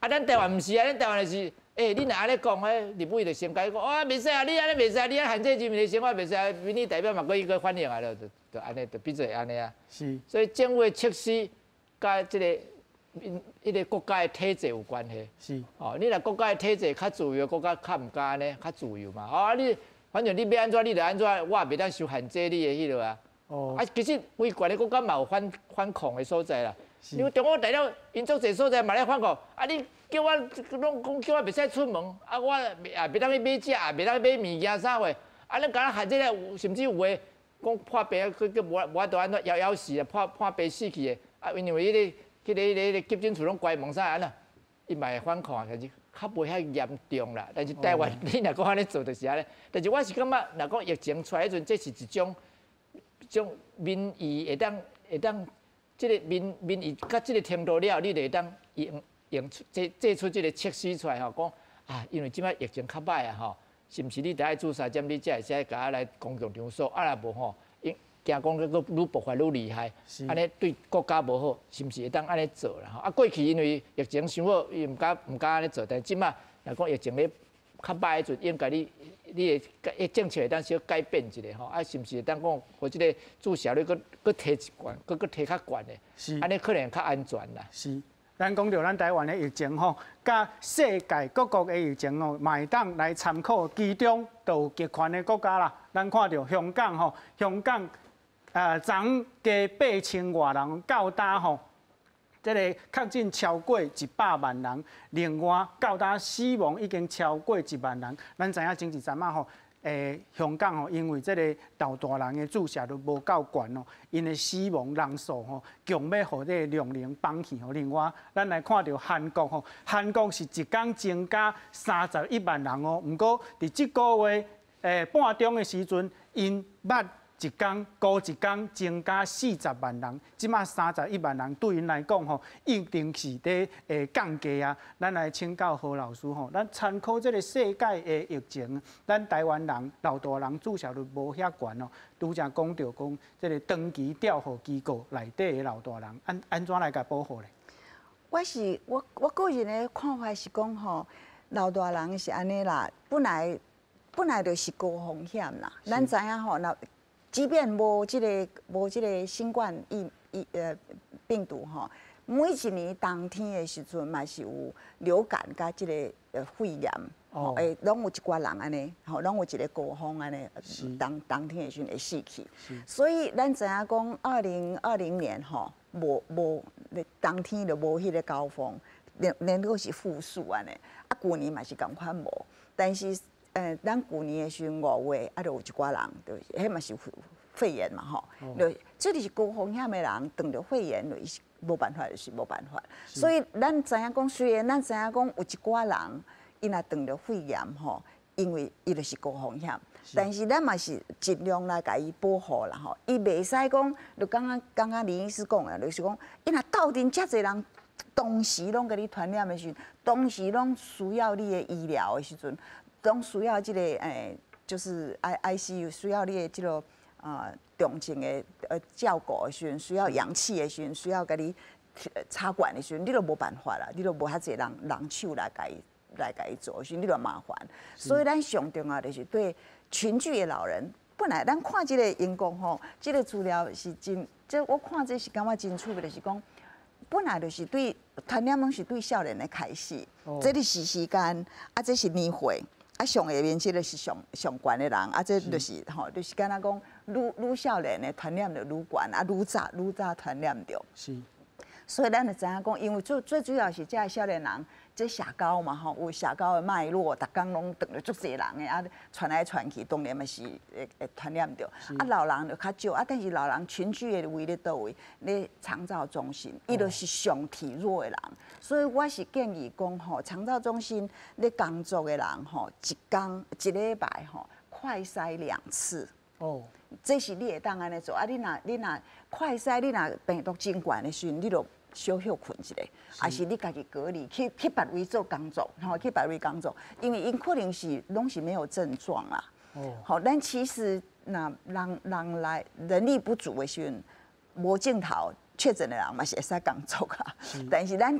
咱台湾毋是啊，咱台湾就是，你若安尼讲，立委就先解讲，哦，袂使啊，你安尼袂使，你安限制人民的生活袂使啊，民意代表嘛，伊个反应啊，就安尼，就变做安尼啊。是。所以政府的测试，甲即个迄个国家的体制有关系。是。哦，你若国家的体制较自由，国家较毋敢安尼，较自由嘛。哦，你反正你要安怎，你就安怎，我也袂当受限制你的迄落啊。哦。啊，其实威权的国家嘛有反抗的所在啦。因为中国大陆因足侪所在嘛咧反抗，啊你叫我拢讲叫我袂使出门，啊我也袂当去买食，也袂当去买物件啥货，啊你敢若限制咧，甚至有诶讲破病佢无法度安怎夭死啊，破病死去诶，啊因为迄个急诊处拢关门啥安啦，伊嘛会反抗，但是较袂遐严重啦。但是台湾你若讲安尼做就是安尼，但是我是感觉若讲疫情出来迄阵，这是一种民意会当。即个民意甲即个程度了，你就会当用做出即个测试出来吼，讲啊，因为即摆疫情较歹啊吼，是毋是你得爱做3针，你才会使甲我来公共场所，啊若无吼，惊讲个愈爆发愈厉害，安尼对国家无好，是毋是会当安尼做啦？吼，啊过去因为疫情伤好，伊毋敢安尼做，但即摆若讲疫情咧较歹迄阵，应该你的政策会当小改变一下吼，啊，是毋是会当讲，或即个注射率佫提一悬，佫提较悬的，是，安尼可能较安全啦。是，咱讲到咱台湾的疫情吼，甲世界各国的疫情吼，嘛会当来参考其中都有极权的国家啦。咱看到香港吼，香港昨加8000外人到达吼。这个确诊超过100万人，另外到达死亡已经超过1万人。咱知影前一阵仔吼，香港吼，因为这个老大人的注射率无够悬哦，因的死亡人数吼，强要互这个量能放弃吼。另外，咱来看到韩国吼，韩国是一天增加31万人哦，不过伫这个月半中的时阵，因捌一天高一天增加40万人，即马31万人，对因来讲吼，一定是伫降价啊。咱来请教何老师吼，咱参考这个世界的疫情，咱台湾人老大人注射率无遐悬哦。拄则讲到讲，这个长期调护机构内底的老大人，安怎来甲保护咧？我个人的看法是讲吼，老大人是安尼啦，本来就是高风险啦。咱知影吼，那即便无即个新冠病毒吼，每一年冬天的时阵嘛是有流感甲即个肺炎，吼，拢有一寡人安尼，吼，拢有一个高峰安尼，冬天的时阵会死去。所以咱知影讲，2020年吼，无冬天就无迄个高峰，连个是负数安尼。啊，旧年嘛是共款无，但是咱旧年的时阵5月，啊，就有一寡人，就迄嘛是肺炎嘛吼，就这就是高风险的人，得着肺炎就是无办法，就是无办法。所以咱知影讲，虽然咱知影讲有一寡人，伊若得着肺炎吼，因为伊就是高风险，但是咱嘛是尽量来甲伊保护啦吼。伊袂使讲，就刚刚林医师讲啦，就是讲，伊若斗阵遮侪人。同时拢甲你传染的时阵，同时拢需要你的医疗的时阵，拢需要即个就是 ICU 需要你的即个重症的照顾的时阵，需要氧气的时阵，需要甲你插管的时阵，你都无办法啦，你都无遐济人手来甲伊做的时阵，你就麻烦。所以咱上重要就是对群聚的老人，本来咱看即个英国吼，即个资料是真，即我看这是感觉真趣味，就是讲。本来就是对传染拢是对少年的开始，这里是时间，啊，这是年岁，啊，上下面这个是上悬的人，啊，这就是吼，就是敢若讲愈少年的传染就愈悬，啊，愈早传染着。是。所以咱就知影讲，因为最主要是这少年人，这社交嘛吼，有社交的脉络，逐工拢等着足侪人的，啊，传来传去，当然嘛是会传染着。啊，老人就较少，啊，但是老人群聚的位咧倒位？咧长照中心，伊就是上体弱的人，所以我是建议讲吼，长照中心咧工作的人吼，一礼拜吼快筛2次。哦。这是你会当安尼做，啊！你若快筛，你若病毒真悬的时阵，你就小休困一下，还是你家己隔离，去别位做工作，吼，去别位工作，因为因可能是拢是没有症状啦。哦。好，咱其实那人来人力不足的时阵，无镜头确诊的人嘛是会使工作啊。但是咱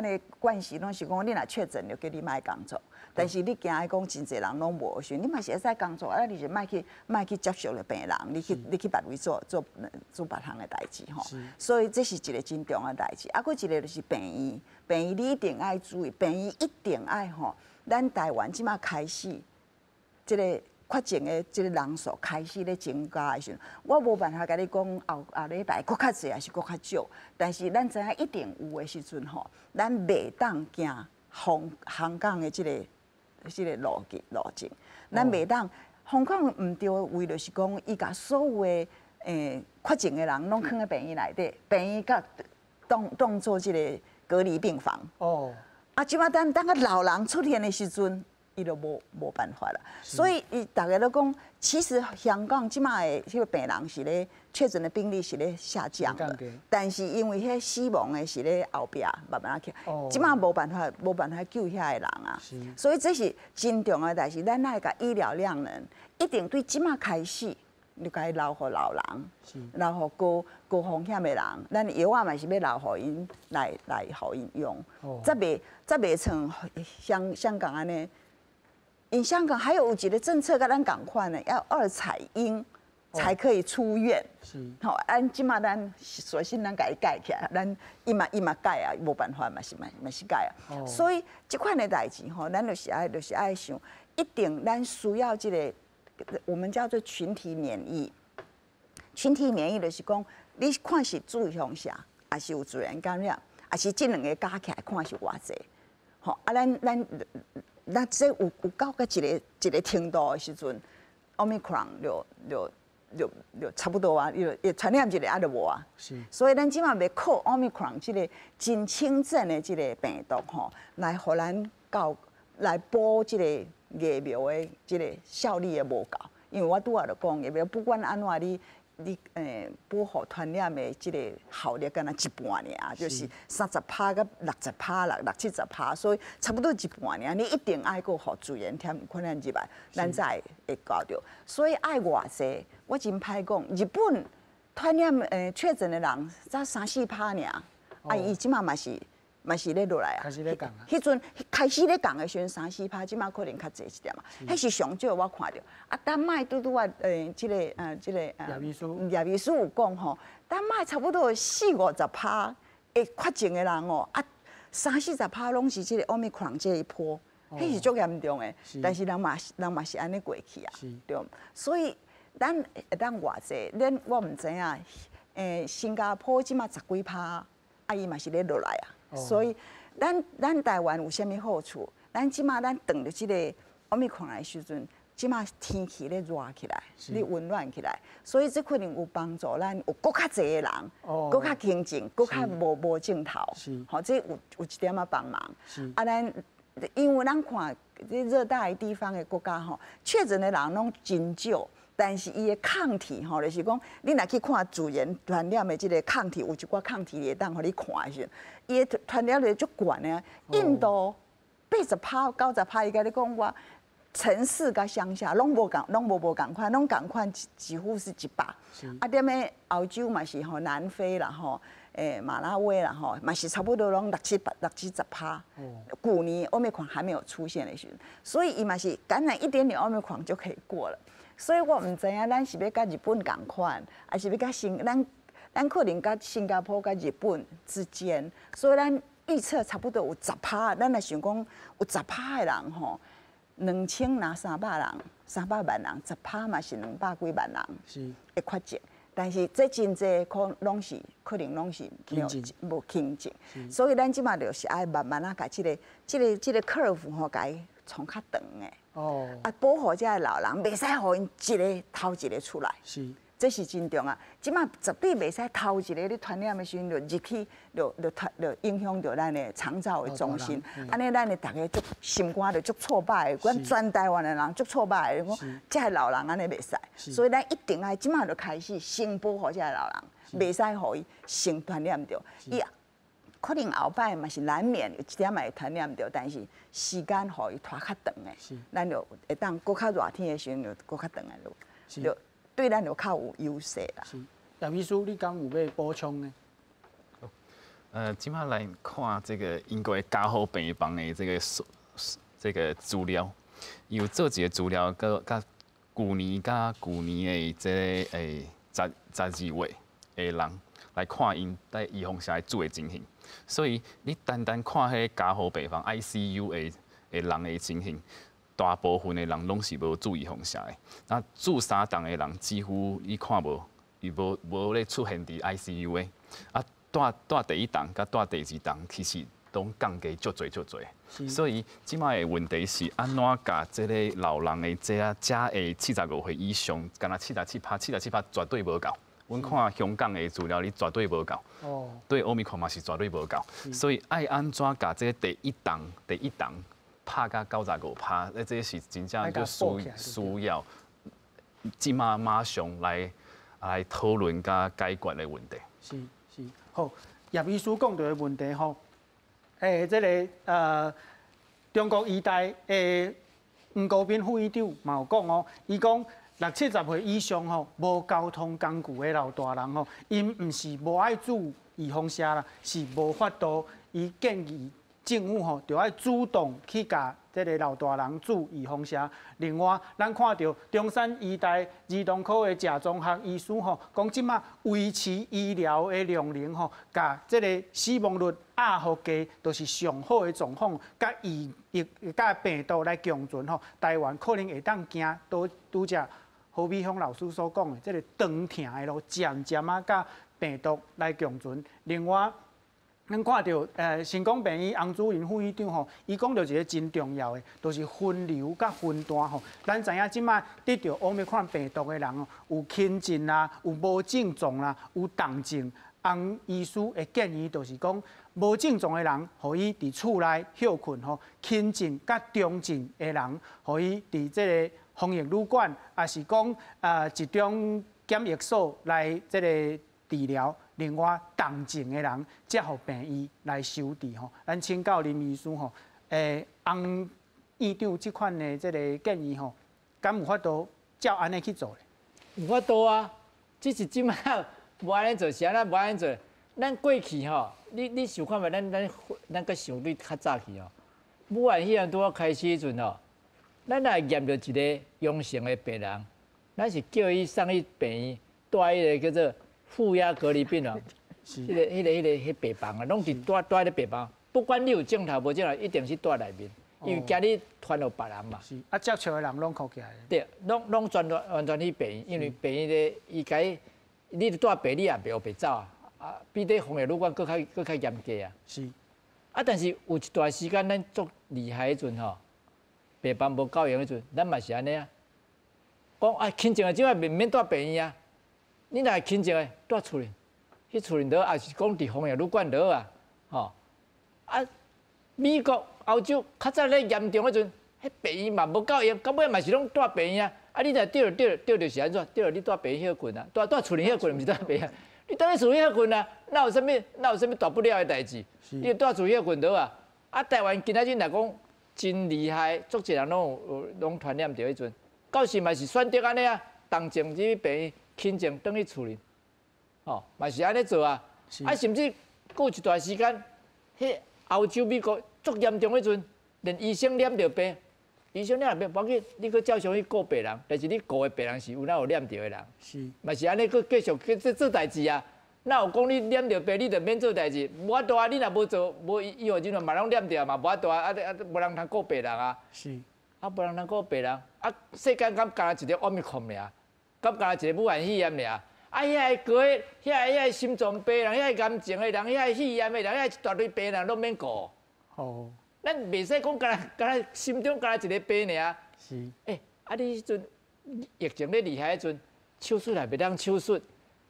的惯习拢是讲，你若确诊就叫你莫工作。但是你惊伊讲真侪人拢无时，你嘛是会使工作，啊，你就莫去接触了病人，你去别位做别项的代志吼。所以这是一个真重要的代志。啊，佫一个就是病院你一定爱注意，病院一定爱吼。咱台湾即马开始，这个确诊的这个人数开始咧增加的时阵，我无办法甲你讲后礼拜佫较侪还是佫较少，但是咱知影一定有的时阵吼，咱袂当行香港的这个路径，咱袂当香港唔对位，就是讲伊甲所有的确诊的人拢囥喺病院内底，病院甲当做这个隔离病房。哦。啊，即马等个老人出现的时阵，伊就无办法啦。所以大家都讲，其实香港即马的这个病人是咧确诊的病例是咧下降的，但是因为迄死亡的是咧后壁慢慢起，即马无办法救遐个人啊。所以这是真重要的代志，咱那个医疗量能一定对即马开始，就该留互老人，留互高风险的人，咱药啊嘛是要留互因来互因用，则袂像香港安尼。因香港还有一个政策，甲咱共款的，要2采阴才可以出院。是，好，按即马咱索性咱家己改起来，咱伊嘛改啊，无办法嘛是改啊。所以即款的代志吼，咱就是爱想，一定咱需要这个，我们叫做群体免疫。群体免疫就是讲，你看是注向下，还是有自然感染，还是这2个加起来看是偌济。好，啊，咱这有到一个程度的时阵 ，Omicron 就差不多啊，又传染一个啊就无啊。是。所以咱即马要靠 Omicron 这个真轻症的这个病毒吼，来互咱来补这个疫苗的这个效力也无够，因为我拄仔就讲，也不管安怎你保护传染的即个效率，敢若一半尔，就是30%到60%、70%，所以差不多一半尔。你一定爱个互自然添传染入来，咱才会搞着。所以爱偌济，我真歹讲。日本传染确诊的人才3-4%尔，啊，伊即马嘛是咧落来啊。开始咧降啊。迄阵开始咧降的时阵3-4%，即马可能较济一点嘛。迄是上少我看着。啊，丹麦拄啊，即个叶秘书有讲吼，丹麦差不多40-50%会确诊的人哦，啊30-40%拢是即个奥密克戎这一波，迄是足严重的。但是人嘛是安尼过去啊，对。所以咱会当偌济，我毋知影，新加坡即马10几%，啊伊嘛是咧落来啊。所以咱台湾有啥物好处？咱即马咱等着即个奥密克戎的时阵。即马天气咧热起来，咧温暖起来，所以这可能有帮助咱有搁较济的人，搁较清静，搁较无症头，吼，这有一点仔帮忙。啊，咱因为咱看这热带的地方的国家吼，确诊的人拢真少，但是伊的抗体吼，就是讲你若去看自然传染的这个抗体，有一寡抗体会当互你看的时阵，伊的传染力足悬的。印度80%、90%，伊甲你讲我。城市甲乡下拢无共款，拢共款几乎是100%。啊，踮咧欧洲嘛是吼，南非啦吼，马拉维啦吼，嘛是差不多拢6-10%。去年奥密克戎还没有出现的时候，所以伊嘛是感染一点点奥密克戎就可以过了。所以我唔知影咱是要甲日本共款，还是要甲咱可能甲新加坡甲日本之间，所以咱预测差不多有10%，咱来想讲有10%的人吼。2000拿300人，300万人，10%嘛是200几万人会确诊，但是这真济可能拢是无轻症，所以咱即马就是爱慢慢甲这个 curve 吼，甲伊从较长的，啊保护这老人，袂使互因一个头一个出来。这是真重啊！即马绝对袂使头一个咧传染的时阵，就入去，就影响到咱的肠道的中心。安尼，咱的大家足心肝就足挫败的，阮全台湾的人足挫败的。讲这个老人安尼袂使，所以咱一定爱即马就开始先保护这个老人，袂使互伊先传染着。伊可能后摆嘛是难免有一点会传染着，但是时间互伊拖较长的，咱就会当搁较热天的时阵就搁较长的就。对咱就较有优势啦。叶秘书，你敢有要补充呢？今麦来看这个英国家好病房的这个资料，有做一个资料，甲去年的这个12月的人来看因在预防下住的情形，所以你单看迄家好病房 ICU 的人的情形。大部分的人拢是无注意防下的，那住3档的人几乎你看无，伊无咧出现伫 ICU 的，啊，住第1档甲住第2档，其实拢降低足侪。所以即摆的问题是安怎甲即个老人的遮的75岁以上，敢若77%绝对无够。阮看香港的资料，你绝对无够。对奥密克戎嘛是绝对无够，所以爱安怎甲即个第一档。拍到95%，这是真正就需要即马上来讨论甲解决的问题。是好，叶秘书讲到的问题吼，这个中国医大的黄国斌副院长嘛有讲哦，伊讲60-70岁以上吼无交通工具的老大人吼，因毋是无爱住预防车啦，是无法度，伊建议。政府吼就要主动去甲这个老大人注预防车。另外，咱看到中山医大儿童科的贾中学医师吼，讲即马维持医疗的量能吼，甲这个死亡率压好低，都是上好的状况。甲甲病毒来共存吼，台湾可能会当行拄只何美芳老师所讲的，这个长程的路，渐渐啊甲病毒来共存。另外，咱看到成功病院洪主任副院长吼，伊讲到一个真重要的，就是分流甲分段吼。咱知影即摆得到奥密克戎病毒的人哦，有轻症啦，有无症状啦，有重症。洪医师的建议就是讲，无症状的人，可以伫厝内休困吼；轻症甲中症的人，可以伫这个防疫旅馆，也是讲一种检疫所来这个治疗。另外，同情的人才互病医来收治吼。咱请教林医师吼，翁院长这款的这个建议吼，敢有法度照安尼去做咧？有法度啊，只是即摆无安尼做，是安尼无安尼做。咱过去吼，你想看觅咱搁想你较早去吼，武汉肺炎拄好开始时阵吼，咱若验到一个阳性的病人，咱是叫伊送去病院，带迄个叫做负压隔离病房，迄病房啊，拢是带咧病房，不管你有镜头无镜头，一定是带内面，因为惊你传互别人嘛。是，接触的人拢扣起来。对，拢完全去病院，因为病院咧，伊解你带病，你也袂白走啊，比咧防疫旅馆搁较严格啊。是。啊，但是有一段时间咱足厉害迄阵吼，病房无够用迄阵，咱嘛是安尼啊。讲啊，轻症的即摆免带病院啊。你若轻症的带厝里，去厝里倒，也是讲伫防疫旅馆倒啊，吼。啊，美国、欧洲较早咧严重迄阵，迄病院嘛无够用，到尾嘛是拢带病院啊。啊，你若着是安怎？着你带病院休困啊，带厝里休困，毋是带病院。你带去厝里休困啊，哪有啥物大不了的代志？你带厝里休困倒啊。啊，台湾今仔日来讲真厉害，足侪人拢传染着迄阵，到时嘛是选择安尼啊，重症去病院。轻症转去厝里，吼，嘛是安尼做啊。啊，甚至过一段时间，迄欧洲、美国足严重迄阵，连医生染着病，医生染着病，无要紧，你搁照常去顾病人，但是你顾的病人是有哪有染着的人，是，嘛是安尼搁继续去做代志啊。哪有讲你染着病，你就免做代志？无法度啊，你若无做，无医护人员嘛拢染着嘛，无法度啊，无人通顾病人啊。是，啊，无人通顾病人，啊，世间敢干一个奥密克戎尔。敢加一个武汉肺炎尔，啊，遐个遐个心脏病人，遐个癌症的人，遐个肺炎的人，遐一大堆病人拢免顾。哦，咱袂使讲干心中干一个病尔。是。啊，你迄阵疫情咧厉害迄阵，手术也袂当手术，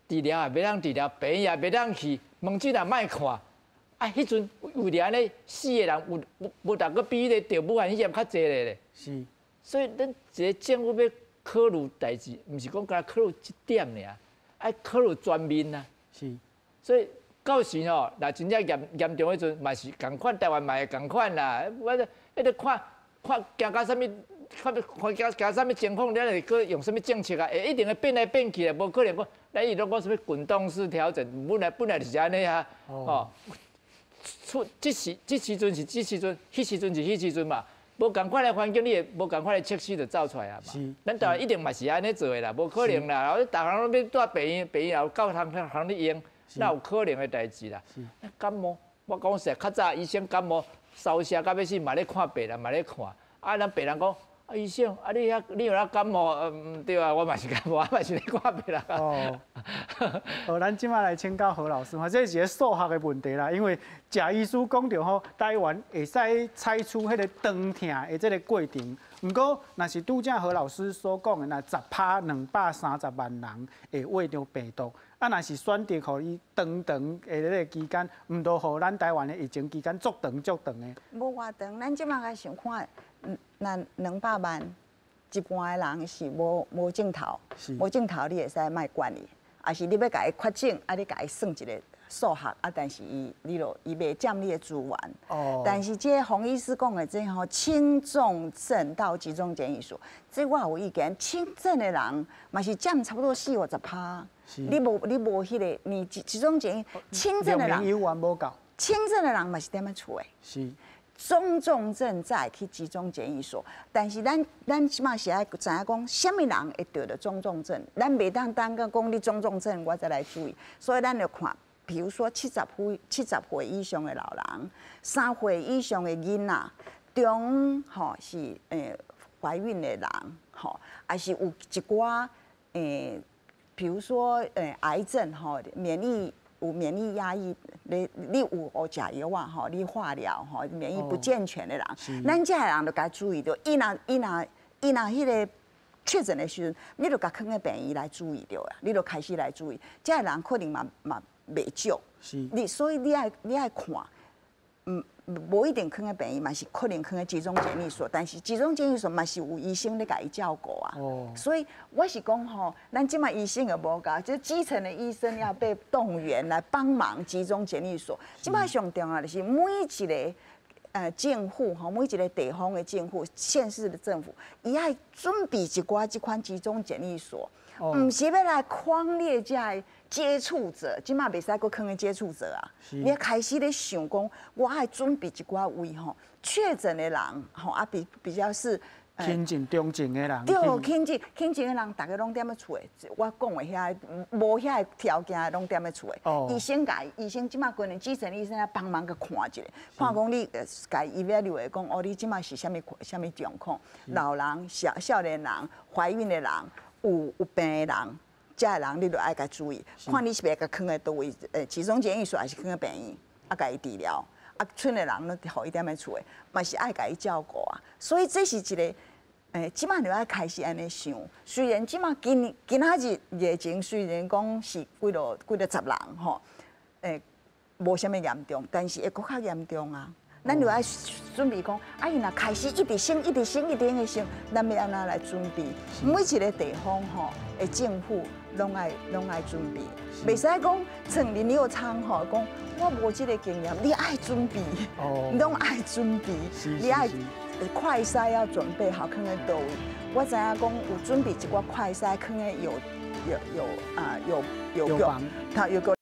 治疗也袂当治疗，病院也袂当去，门诊也莫看。啊，迄阵为了安尼死的人无大个比迄个得武汉肺炎较济咧。是。所以咱一个政府要考虑代志，毋是讲甲考虑一点尔，爱考虑全面啊。是，所以到时吼，若真正严重迄阵，嘛是共款，台湾嘛会共款啦。我迄个看行到啥物，行啥物情况，咱会搁用啥物政策啊？会一定会变来变去啊，无可能讲咱伊拢讲啥物滚动式调整，本来就是安尼啊。哦，这时阵是这时阵，迄时阵是迄时阵嘛。无共款的环境，你也无共款的测试就走出来啊嘛。是，咱台湾一定嘛是安尼做的啦，无可能啦。然后你逐项拢要带病院也有够通你用，哪有可能的代志啦？是，感冒，我讲实，较早医生感冒烧声到要死，嘛咧看病人，嘛咧看。啊，咱病人讲，啊医生，啊你有哪感冒？对啊，我嘛是感冒，我嘛是咧看病人。哦，好，咱即摆来请教何老师哈，这是一个数学的问题啦，因为贾医师讲到吼，台湾会使采取迄个长痛的这个过程，不过若是拄则何老师所讲的，那10%230万人会患着病毒，啊，若是选择互伊长的迄个期间，毋都互咱台湾的疫情期间足长的。无偌长，咱即摆来想看，那200万，一般的人是无镜头，无镜头你会使莫管伊，啊是你要甲伊确诊，啊你甲伊算一个数学，啊但是伊袂占你的资源。哦。但是这洪医师讲的这吼轻重症到集中检疫所，这我有意见，轻症的人嘛是占差不多40-50%。你无迄个，你集中检疫，轻症的人轻症的人嘛是踮咧厝的。是。中重症再去集中检疫所，但是咱起码是爱知影讲，什么人会得的中重症，咱袂当单个讲你中重症，我再来注意。所以咱就看，比如说70岁以上的老人，3岁以上的囡仔，中吼是怀孕的人，吼，还是有一寡比如说癌症吼，有免疫压抑，你有食药啊吼，你化疗吼，免疫不健全的人，咱这的人就该注意到，伊若迄个确诊的时阵，你就甲放在病院来注意到啊，你就开始来注意，这的人可能嘛袂少，所以你爱看，无一定囥喺病院，嘛是可能囥喺集中检疫所，但是集中检疫所嘛是有医生咧甲伊照顾啊。所以我是讲吼，咱即马医生也无够，就基层的医生要被动员来帮忙集中检疫所。即马上重要的是每一个政府吼，每一个地方的政府、县市的政府，伊爱准备一寡即款集中检疫所，唔是要来框列遮接触者，即马袂使搁囥个接触者啊！你要开始咧想讲，我爱准备一寡位吼，确诊的人吼比较是轻症、中症的人，对，轻症的人，大家拢踮咧厝诶。我讲的遐无遐条件，拢踮咧厝诶。医生即马可能基层医生来帮忙个看一下，看讲你甲伊 evaluate 讲，哦，你即马是啥物状况？老人、少年人、怀孕的人、有病的人。遮个人你就爱甲注意，看你是要甲囥在倒位，集中检疫所还是囥在病院，啊，甲伊治疗，啊，剩的人呢，互伊踮咧厝诶，嘛是爱甲伊照顾啊。所以这是一个，即马就要开始安尼想。虽然即马今仔日疫情虽然讲是几落10人吼，无啥物严重，但是会搁较严重啊。咱就要准备讲，伊若开始一直升，会升，咱要安怎来准备？每一个地方吼，政府拢爱准备，袂使讲趁人有仓吼，讲我无即个经验，你爱准备，拢爱准备，你爱快筛要准备好，囥在倒位。我知影讲有准备一寡快筛，囥在有